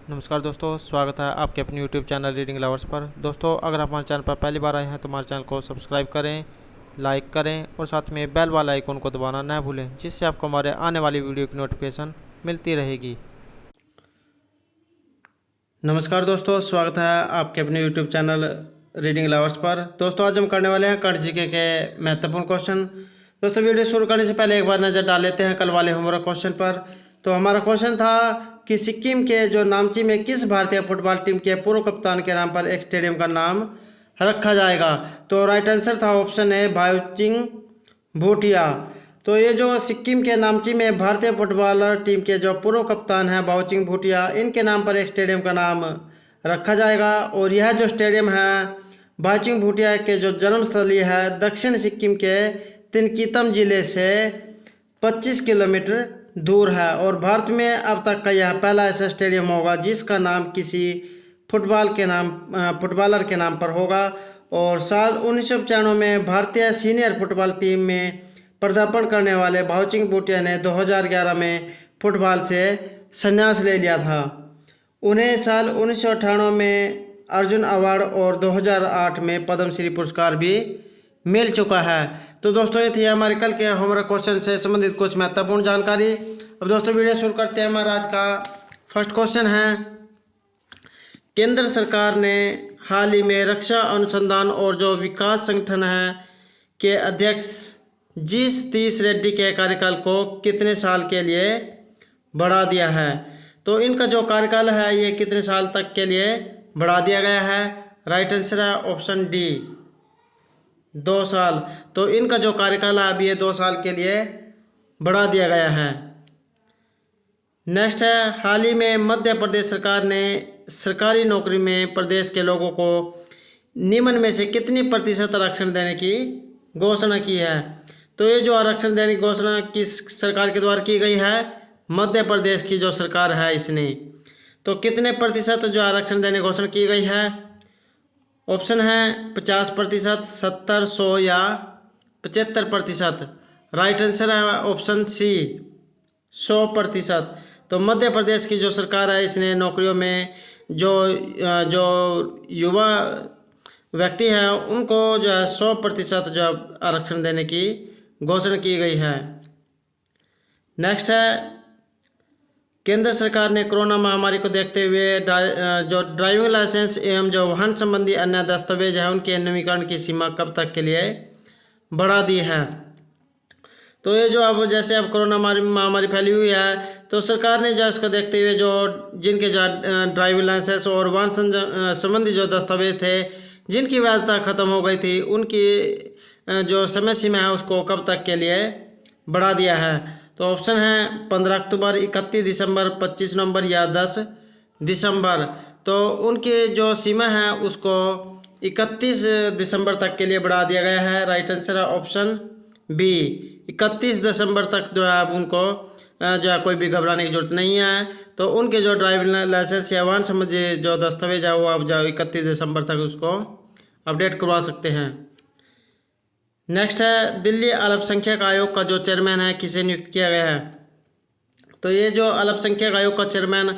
नमस्कार दोस्तों, स्वागत है आपके अपने YouTube चैनल रीडिंग लवर्स पर। दोस्तों, अगर आप हमारे चैनल पर पहली बार आए हैं तो हमारे चैनल को सब्सक्राइब करें, लाइक करें और साथ में बेल वाला आइकन को दबाना न भूलें, जिससे आपको हमारे आने वाली वीडियो की नोटिफिकेशन मिलती रहेगी। नमस्कार दोस्तों, स्वागत है आपके अपने YouTube चैनल रीडिंग लवर्स पर। दोस्तों, आज हम करने वाले हैं करंट जीके के महत्वपूर्ण क्वेश्चन। दोस्तों, वीडियो शुरू करने से पहले एक बार नज़र डाल लेते हैं कल वाले होमवर्क क्वेश्चन पर। तो हमारा क्वेश्चन था कि सिक्किम के जो नामची में किस भारतीय फुटबॉल टीम के पूर्व कप्तान के नाम पर एक स्टेडियम का नाम रखा जाएगा। तो राइट आंसर था ऑप्शन ए भाईचुंग भूटिया। तो ये जो सिक्किम के नामची में भारतीय फुटबॉलर टीम के जो पूर्व कप्तान हैं भाईचुंग भूटिया, इनके नाम पर एक स्टेडियम का नाम रखा जाएगा। और यह जो स्टेडियम है भाईचुंग भूटिया के जो जन्मस्थली है दक्षिण सिक्किम के तिनकीतम जिले से 25 किलोमीटर दूर है। और भारत में अब तक का यह पहला ऐसा स्टेडियम होगा जिसका नाम किसी फुटबॉलर के नाम पर होगा। और साल 1995 में भारतीय सीनियर फुटबॉल टीम में पदार्पण करने वाले भाईचुंग भूटिया ने 2011 में फुटबॉल से संन्यास ले लिया था। उन्हें साल 1998 में अर्जुन अवार्ड और 2008 में पद्मश्री पुरस्कार भी मिल चुका है। तो दोस्तों, ये थी हमारे कल के होमवर्क क्वेश्चन से संबंधित कुछ महत्वपूर्ण जानकारी। अब दोस्तों, वीडियो शुरू करते हैं। हमारा आज का फर्स्ट क्वेश्चन है, केंद्र सरकार ने हाल ही में रक्षा अनुसंधान और जो विकास संगठन है के अध्यक्ष जी सतीश रेड्डी के कार्यकाल को कितने साल के लिए बढ़ा दिया है। तो इनका जो कार्यकाल है ये कितने साल तक के लिए बढ़ा दिया गया है। राइट आंसर है ऑप्शन डी 2 साल। तो इनका जो कार्यकाल है अभी ये 2 साल के लिए बढ़ा दिया गया है। नेक्स्ट है, हाल ही में मध्य प्रदेश सरकार ने सरकारी नौकरी में प्रदेश के लोगों को निम्न में से कितनी प्रतिशत आरक्षण देने की घोषणा की है। तो ये जो आरक्षण देने की घोषणा किस सरकार के द्वारा की गई है, मध्य प्रदेश की जो सरकार है इसने। तो कितने प्रतिशत जो आरक्षण देने की घोषणा की गई है। ऑप्शन है 50%, 70, 100 या 75%। राइट आंसर है ऑप्शन सी 100%। तो मध्य प्रदेश की जो सरकार है इसने नौकरियों में जो युवा व्यक्ति हैं उनको जो है 100% जो आरक्षण देने की घोषणा की गई है। नेक्स्ट है, केंद्र सरकार ने कोरोना महामारी को देखते हुए जो ड्राइविंग लाइसेंस एवं जो वाहन संबंधी अन्य दस्तावेज है उनके नवीनीकरण की सीमा कब तक के लिए बढ़ा दी है। तो ये जो अब जैसे अब कोरोना महामारी फैली हुई है तो सरकार ने जो इसको देखते हुए जो जिनके जो ड्राइविंग लाइसेंस और वाहन संबंधी जो दस्तावेज थे जिनकी वैधता ख़त्म हो गई थी उनकी जो समय सीमा है उसको कब तक के लिए बढ़ा दिया है। तो ऑप्शन है 15 अक्टूबर, 31 दिसंबर, 25 नवंबर या 10 दिसंबर। तो उनकी जो सीमा है उसको 31 दिसंबर तक के लिए बढ़ा दिया गया है। राइट आंसर है ऑप्शन बी 31 दिसंबर तक जो है अब उनको जो है कोई भी घबराने की जरूरत नहीं है। तो उनके जो ड्राइविंग लाइसेंस या वाहन संबंधी जो दस्तावेज है वो अब जो 31 दिसंबर तक उसको अपडेट करवा सकते हैं। नेक्स्ट है, दिल्ली अल्पसंख्यक आयोग का जो चेयरमैन है किसे नियुक्त किया गया है। तो ये जो अल्पसंख्यक आयोग का चेयरमैन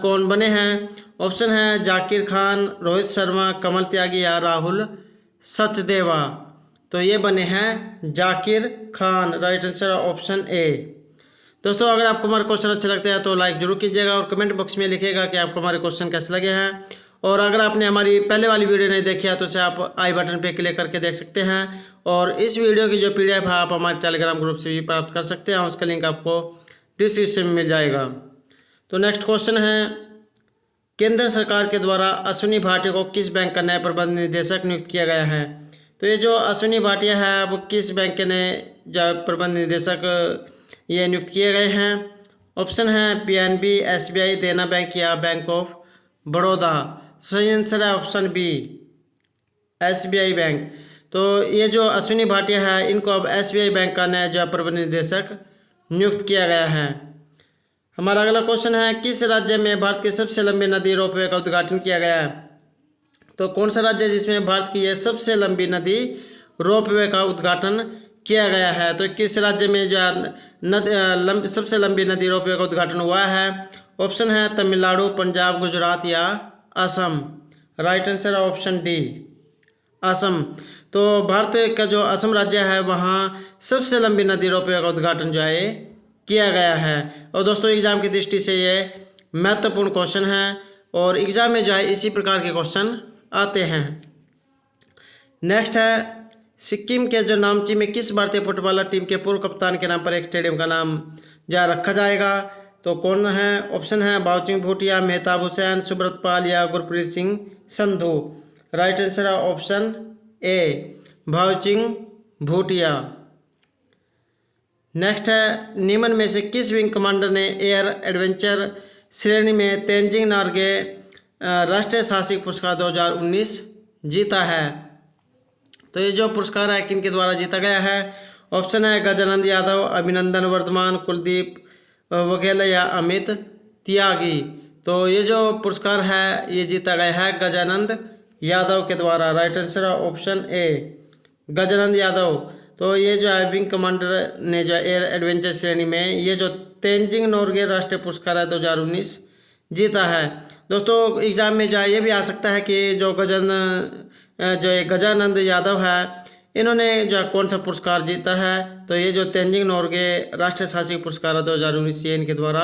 कौन बने हैं। ऑप्शन है जाकिर खान, रोहित शर्मा, कमल त्यागी या राहुल सचदेवा। तो ये बने हैं Zakir Khan. Right answer option A. दोस्तों, अगर आपको हमारे क्वेश्चन अच्छे लगते हैं तो लाइक जरूर कीजिएगा और कमेंट बॉक्स में लिखिएगा कि आपको हमारे क्वेश्चन कैसे लगे हैं। और अगर आपने हमारी पहले वाली वीडियो नहीं देखी है तो उसे आप आई बटन पे क्लिक करके देख सकते हैं। और इस वीडियो की जो PDF है आप हमारे टेलीग्राम ग्रुप से भी प्राप्त कर सकते हैं, उसका लिंक आपको डिस्क्रिप्शन में मिल जाएगा। तो नेक्स्ट क्वेश्चन है, केंद्र सरकार के द्वारा अश्विनी भाटिया को किस बैंक का नया प्रबंध निदेशक नियुक्त किया गया है। तो ये जो अश्विनी भाटिया है अब किस बैंक के नए जो प्रबंध निदेशक ये नियुक्त किए गए हैं। ऑप्शन है PNB, SBI, देना बैंक या बैंक ऑफ बड़ौदा। सही आंसर है ऑप्शन बी SBI बैंक। तो ये जो अश्विनी भाटिया है इनको अब SBI बैंक का नया जो प्रबंध निदेशक नियुक्त किया गया है। हमारा अगला क्वेश्चन है, किस राज्य में भारत की सबसे लंबी नदी रोपवे का उद्घाटन किया गया है। तो कौन सा राज्य है जिसमें भारत की यह सबसे लंबी नदी रोपवे का उद्घाटन किया गया है। तो किस राज्य में जो है सबसे लंबी नदी रोपवे का उद्घाटन हुआ है? ऑप्शन है तमिलनाडु, पंजाब, गुजरात या असम। राइट आंसर है ऑप्शन डी, असम। तो भारत का जो असम राज्य है वहाँ सबसे लंबी नदी रोपवे का उद्घाटन जो है किया गया है। और दोस्तों एग्जाम की दृष्टि से ये महत्वपूर्ण क्वेश्चन है और एग्जाम में जो है इसी प्रकार के क्वेश्चन आते हैं। नेक्स्ट है सिक्किम के जो नामची में किस भारतीय फुटबॉलर टीम के पूर्व कप्तान के नाम पर एक स्टेडियम का नाम जो रखा जाएगा? तो कौन है? ऑप्शन है बाउचिंग भूटिया, मेहताब हुसैन, सुब्रत पाल या गुरप्रीत सिंह संधू। राइट आंसर है option A, vouching Bhutia. Next है निम्न में से किस विंग कमांडर ने एयर एडवेंचर श्रेणी में तेंजिंग नोर्गे राष्ट्रीय साहसिक पुरस्कार 2019 जीता है? तो ये जो पुरस्कार है किन के द्वारा जीता गया है? ऑप्शन है गजानंद यादव, अभिनंदन वर्धमान, कुलदीप वघेला या अमित त्यागी। तो ये जो पुरस्कार है ये जीता गया है गजानंद यादव के द्वारा। राइट आंसर है ऑप्शन ए, गजानंद यादव। तो ये जो है विंग कमांडर ने जो एयर एडवेंचर श्रेणी में ये जो तेंजिंग नोर्गे राष्ट्रीय पुरस्कार है 2019 जीता है। दोस्तों एग्जाम में जो है ये भी आ सकता है कि जो गजानंद यादव है इन्होंने जो कौन सा पुरस्कार जीता है? तो ये जो तेंजिंग नोर्गे राष्ट्रीय साहसिक पुरस्कार 2019 ये इनके द्वारा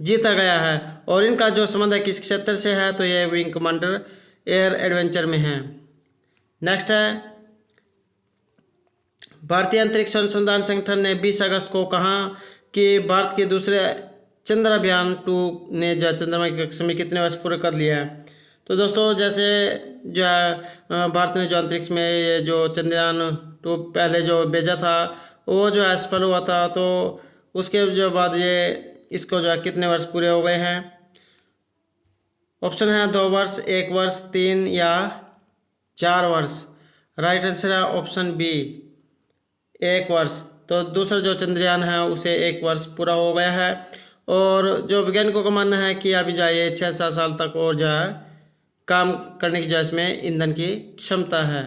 जीता गया है। और इनका जो संबंध है किस क्षेत्र से है? तो ये विंग कमांडर एयर एडवेंचर में है। नेक्स्ट है भारतीय अंतरिक्ष अनुसंधान संगठन ने 20 अगस्त को कहा कि भारत के दूसरे चंद्राभियान 2 ने जो चंद्रमा की कक्षा में कितने वर्ष पूरे कर लिया है? तो दोस्तों जैसे जो है भारत ने जो अंतरिक्ष में ये जो चंद्रयान 2 पहले जो भेजा था वो जो है सफल हुआ था, तो उसके जो बाद ये इसको जो है कितने वर्ष पूरे हो गए हैं? ऑप्शन है 2 वर्ष, 1 वर्ष, 3 या 4 वर्ष। राइट आंसर है ऑप्शन बी, 1 वर्ष। तो दूसरा जो चंद्रयान है उसे 1 वर्ष पूरा हो गया है और जो वैज्ञानिकों का मानना है कि अभी जाए 6-7 साल तक और जो है काम करने की जो इसमें ईंधन की क्षमता है।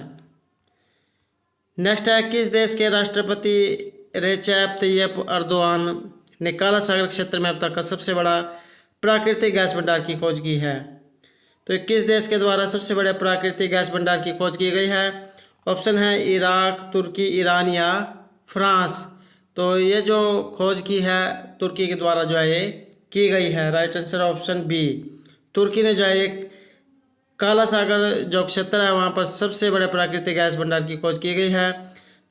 नेक्स्ट है किस देश के राष्ट्रपति रेचेप तैयप अर्दोआन ने काला सागर क्षेत्र में अब तक का सबसे बड़ा प्राकृतिक गैस भंडार की खोज की है? तो किस देश के द्वारा सबसे बड़े प्राकृतिक गैस भंडार की खोज की गई है? ऑप्शन है इराक, तुर्की, ईरान या फ्रांस। तो ये जो खोज की है तुर्की के द्वारा जो है ये की गई है। राइट आंसर ऑप्शन बी, तुर्की ने जो है एक काला सागर जो क्षेत्र है वहाँ पर सबसे बड़े प्राकृतिक गैस भंडार की खोज की गई है।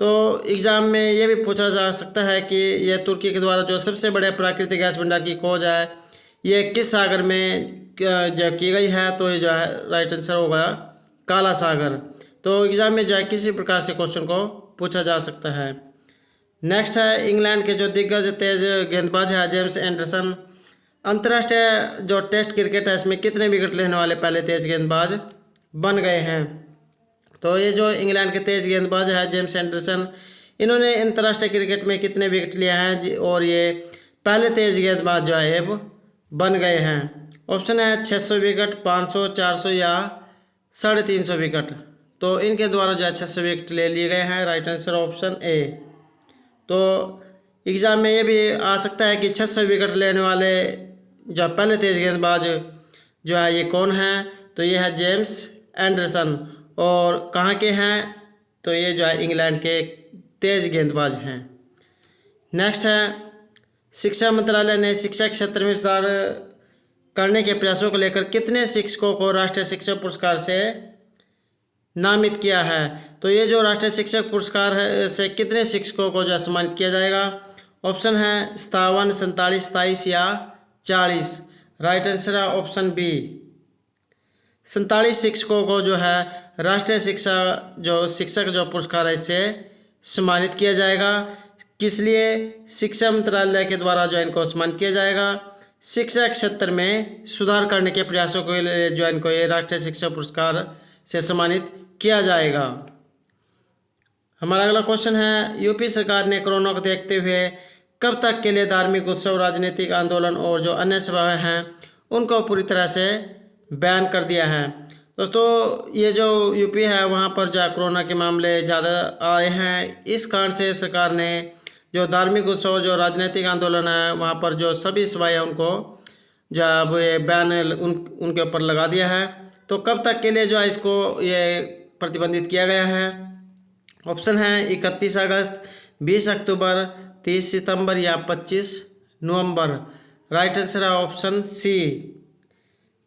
तो एग्ज़ाम में ये भी पूछा जा सकता है कि यह तुर्की के द्वारा जो सबसे बड़े प्राकृतिक गैस भंडार की खोज है ये किस सागर में जो की गई है? तो ये जो है राइट आंसर होगा काला सागर। तो एग्ज़ाम में जो है किसी प्रकार से क्वेश्चन को पूछा जा सकता है। नेक्स्ट है इंग्लैंड के जो दिग्गज तेज गेंदबाज है जेम्स एंडरसन अंतर्राष्ट्रीय जो टेस्ट क्रिकेट है इसमें कितने विकेट लेने वाले पहले तेज गेंदबाज बन गए हैं? तो ये जो इंग्लैंड के तेज गेंदबाज है जेम्स एंडरसन इन्होंने अंतर्राष्ट्रीय क्रिकेट में कितने विकेट लिए हैं और ये पहले तेज गेंदबाज जो है बन गए हैं? ऑप्शन है 600 विकेट, 500, 400 या 350 विकेट। तो इनके द्वारा जो है 600 विकेट ले लिए गए हैं। Right answer option A. तो एग्ज़ाम में ये भी आ सकता है कि 600 विकेट लेने वाले जो पहले तेज गेंदबाज जो है ये कौन है? तो ये है जेम्स एंडरसन और कहाँ के हैं? तो ये जो है इंग्लैंड के तेज गेंदबाज हैं। नेक्स्ट है शिक्षा मंत्रालय ने शिक्षा क्षेत्र में सुधार करने के प्रयासों को लेकर कितने शिक्षकों को राष्ट्रीय शिक्षक पुरस्कार से नामित किया है? तो ये जो राष्ट्रीय शिक्षक पुरस्कार है से कितने शिक्षकों को जो सम्मानित किया जाएगा? ऑप्शन है 57, 47, 27 या 40। राइट आंसर है ऑप्शन बी, 47 शिक्षकों को जो है राष्ट्रीय शिक्षक जो पुरस्कार है इससे सम्मानित किया जाएगा। किस लिए? शिक्षा मंत्रालय के द्वारा जो इनको सम्मानित किया जाएगा शिक्षा क्षेत्र में सुधार करने के प्रयासों के लिए जो इनको ये राष्ट्रीय शिक्षा पुरस्कार से सम्मानित किया जाएगा। हमारा अगला क्वेश्चन है यूपी सरकार ने कोरोना को देखते हुए कब तक के लिए धार्मिक उत्सव, राजनीतिक आंदोलन और जो अन्य सभाएं हैं उनको पूरी तरह से बैन कर दिया है? दोस्तों ये जो यूपी है वहाँ पर जो कोरोना के मामले ज़्यादा आए हैं, इस कारण से सरकार ने जो धार्मिक उत्सव जो राजनीतिक आंदोलन है वहाँ पर जो सभी सभाएं उनको जो अब ये बैन उनके ऊपर लगा दिया है। तो कब तक के लिए जो है इसको ये प्रतिबंधित किया गया है? ऑप्शन है 31 अगस्त, 20 अक्टूबर, 30 सितंबर या 25 नवंबर। राइट आंसर है ऑप्शन सी,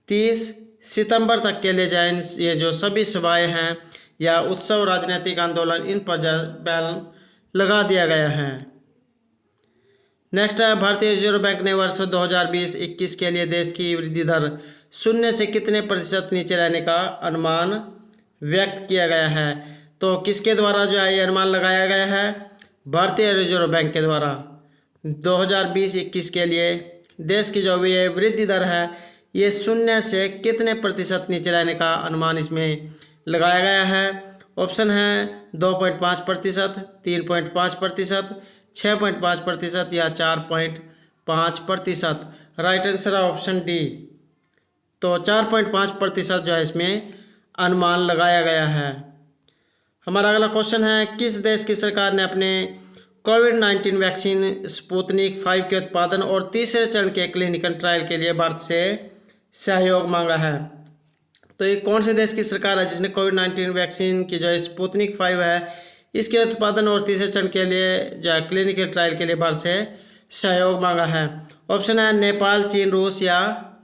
30 सितंबर तक के लिए जाए ये जो सभी सभाएं हैं या उत्सव राजनीतिक आंदोलन इन पर बैन लगा दिया गया है। नेक्स्ट है, भारतीय रिजर्व बैंक ने वर्ष 2020-21 के लिए देश की वृद्धि दर शून्य से कितने प्रतिशत नीचे रहने का अनुमान व्यक्त किया गया है? तो किसके द्वारा जो है ये अनुमान लगाया गया है? भारतीय रिजर्व बैंक के द्वारा 2020-21 के लिए देश की जो ये वृद्धि दर है ये शून्य से कितने प्रतिशत नीचे रहने का अनुमान इसमें लगाया गया है? ऑप्शन है 2.5%, 3.5%, 6.5% या 4.5%। राइट आंसर है ऑप्शन डी। तो 4.5% जो है इसमें अनुमान लगाया गया है। हमारा अगला क्वेश्चन है, किस देश की सरकार ने अपने कोविड-19 वैक्सीन स्पुतनिक 5 के उत्पादन और तीसरे चरण के क्लिनिकल ट्रायल के लिए भारत से सहयोग मांगा है? तो ये कौन से देश की सरकार है जिसने कोविड-19 वैक्सीन की जो स्पुतनिक 5 है इसके उत्पादन और तीसरे चरण के लिए जो है क्लिनिकल ट्रायल के लिए भारत से सहयोग मांगा है? ऑप्शन है नेपाल, चीन, रूस या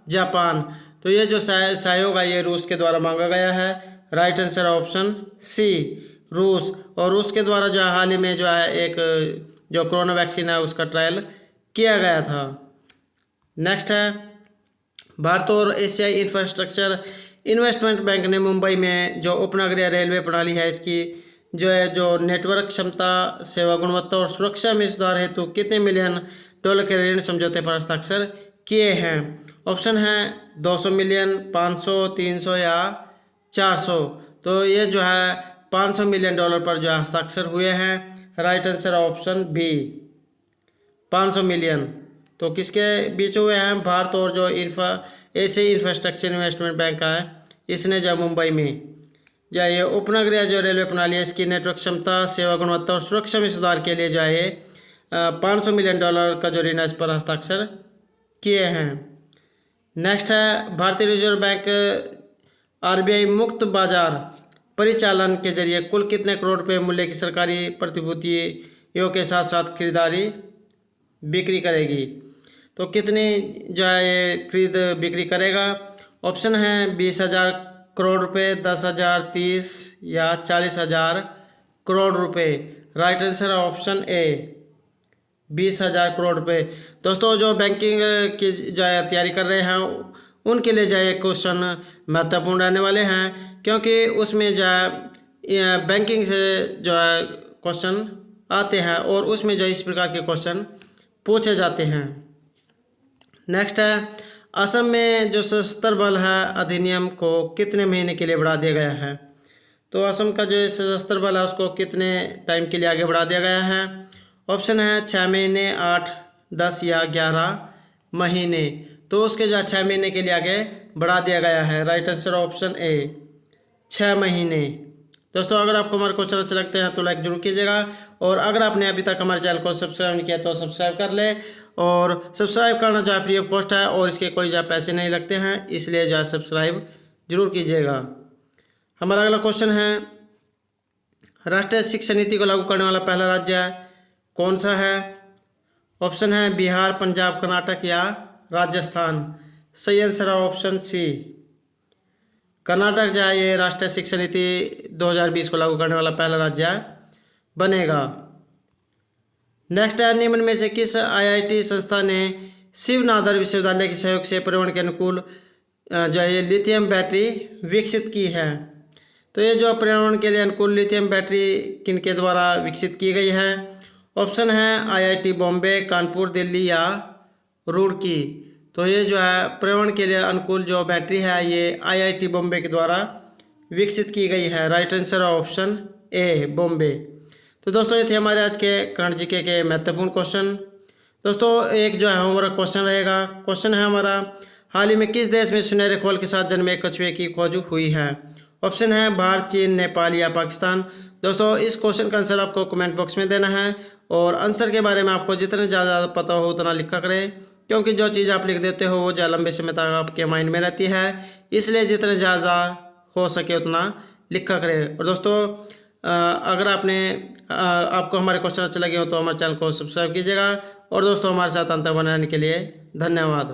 जापान। तो ये जो सहयोग है ये रूस के द्वारा मांगा गया है। राइट आंसर ऑप्शन सी, रूस। और रूस के द्वारा जो है हाल ही में जो है एक जो कोरोना वैक्सीन है उसका ट्रायल किया गया था। नेक्स्ट है, भारत और एशियाई इंफ्रास्ट्रक्चर इन्वेस्टमेंट बैंक ने मुंबई में जो उपनगरीय रेलवे प्रणाली है इसकी जो है जो नेटवर्क क्षमता, सेवा गुणवत्ता और सुरक्षा में सुधार हेतु कितने मिलियन डॉलर के ऋण समझौते पर हस्ताक्षर किए हैं? ऑप्शन है 200 मिलियन, 500, 300 या 400। तो ये जो है 500 मिलियन डॉलर पर जो हस्ताक्षर हुए हैं। Right answer option B, 500 million. तो किसके बीच हुए हैं? भारत और जो एशियाई इंफ्रास्ट्रक्चर इन्वेस्टमेंट बैंक है इसने जो मुंबई में जो ये उपनगरीय जो रेलवे प्रणाली है इसकी नेटवर्क क्षमता, सेवा गुणवत्ता और सुरक्षा में सुधार के लिए जो है 500 मिलियन डॉलर का जो ऋण है इस पर हस्ताक्षर किए हैं। नेक्स्ट है, भारतीय रिजर्व बैंक आरबीआई मुक्त बाजार परिचालन के जरिए कुल कितने करोड़ रुपए मूल्य की सरकारी प्रतिभूतियों के साथ साथ खरीदारी बिक्री करेगी? तो कितनी जो है ये खरीद बिक्री करेगा? ऑप्शन है 20,000 करोड़ रुपए, 10,000, 30 या 40,000 करोड़ रुपए। राइट आंसर है ऑप्शन ए, 20,000 करोड़ रुपए। दोस्तों जो बैंकिंग की जो है तैयारी कर रहे हैं उनके लिए जो है क्वेश्चन महत्वपूर्ण रहने वाले हैं, क्योंकि उसमें जो है बैंकिंग से जो है क्वेश्चन आते हैं और उसमें जो इस प्रकार के क्वेश्चन पूछे जाते हैं। नेक्स्ट है, असम में जो सशस्त्र बल है अधिनियम को कितने महीने के लिए बढ़ा दिया गया है? तो असम का जो सशस्त्र बल है उसको कितने टाइम के लिए आगे बढ़ा दिया गया है? ऑप्शन है 6 महीने, 8, 10 या 11 महीने। तो उसके जो 6 महीने के लिए आगे बढ़ा दिया गया है। राइट आंसर ऑप्शन ए, 6 महीने। दोस्तों अगर आपको हमारे क्वेश्चन अच्छे लगते हैं तो लाइक जरूर कीजिएगा, और अगर आपने अभी तक हमारे चैनल को सब्सक्राइब नहीं किया तो सब्सक्राइब कर ले। और सब्सक्राइब करना जो है फ्री ऑफ कॉस्ट है और इसके कोई जो है पैसे नहीं लगते हैं, इसलिए जो है सब्सक्राइब जरूर कीजिएगा। हमारा अगला क्वेश्चन है, राष्ट्रीय शिक्षा नीति को लागू करने वाला पहला राज्य कौन सा है? ऑप्शन है बिहार, पंजाब, कर्नाटक या राजस्थान। सही आंसर है ऑप्शन सी, कर्नाटक जो है ये राष्ट्रीय शिक्षा नीति 2020 को लागू करने वाला पहला राज्य बनेगा। नेक्स्ट है, निम्न में से किस आईआईटी संस्था ने शिवनाथर विश्वविद्यालय के सहयोग से पर्यावरण के अनुकूल जो है लिथियम बैटरी विकसित की है? तो ये जो पर्यावरण के लिए अनुकूल लिथियम बैटरी किनके द्वारा विकसित की गई है? ऑप्शन है आईआईटी बॉम्बे, कानपुर, दिल्ली या रुड़की। तो ये जो है पर्यावरण के लिए अनुकूल जो बैटरी है ये आईआईटी बॉम्बे के द्वारा विकसित की गई है। राइट आंसर है ऑप्शन ए, बॉम्बे। तो दोस्तों ये थे हमारे आज के करंट जीके के महत्वपूर्ण क्वेश्चन। दोस्तों एक जो है होमवर्क क्वेश्चन रहेगा। क्वेश्चन है हमारा, हाल ही में किस देश में सुनहरे खोल के साथ जन्मे कछुए की खोज हुई है? ऑप्शन है भारत, चीन, नेपाल या पाकिस्तान। दोस्तों इस क्वेश्चन का आंसर आपको कमेंट बॉक्स में देना है और आंसर के बारे में आपको जितना ज़्यादा पता हो उतना लिखा करें, क्योंकि जो चीज़ आप लिख देते हो वो ज़्यादा लंबे समय तक आपके माइंड में रहती है, इसलिए जितना ज़्यादा हो सके उतना लिखा करें। और दोस्तों अगर आपको हमारे क्वेश्चन अच्छे लगे हो तो हमारे चैनल को सब्सक्राइब कीजिएगा और दोस्तों हमारे साथ अंत बनाने के लिए धन्यवाद।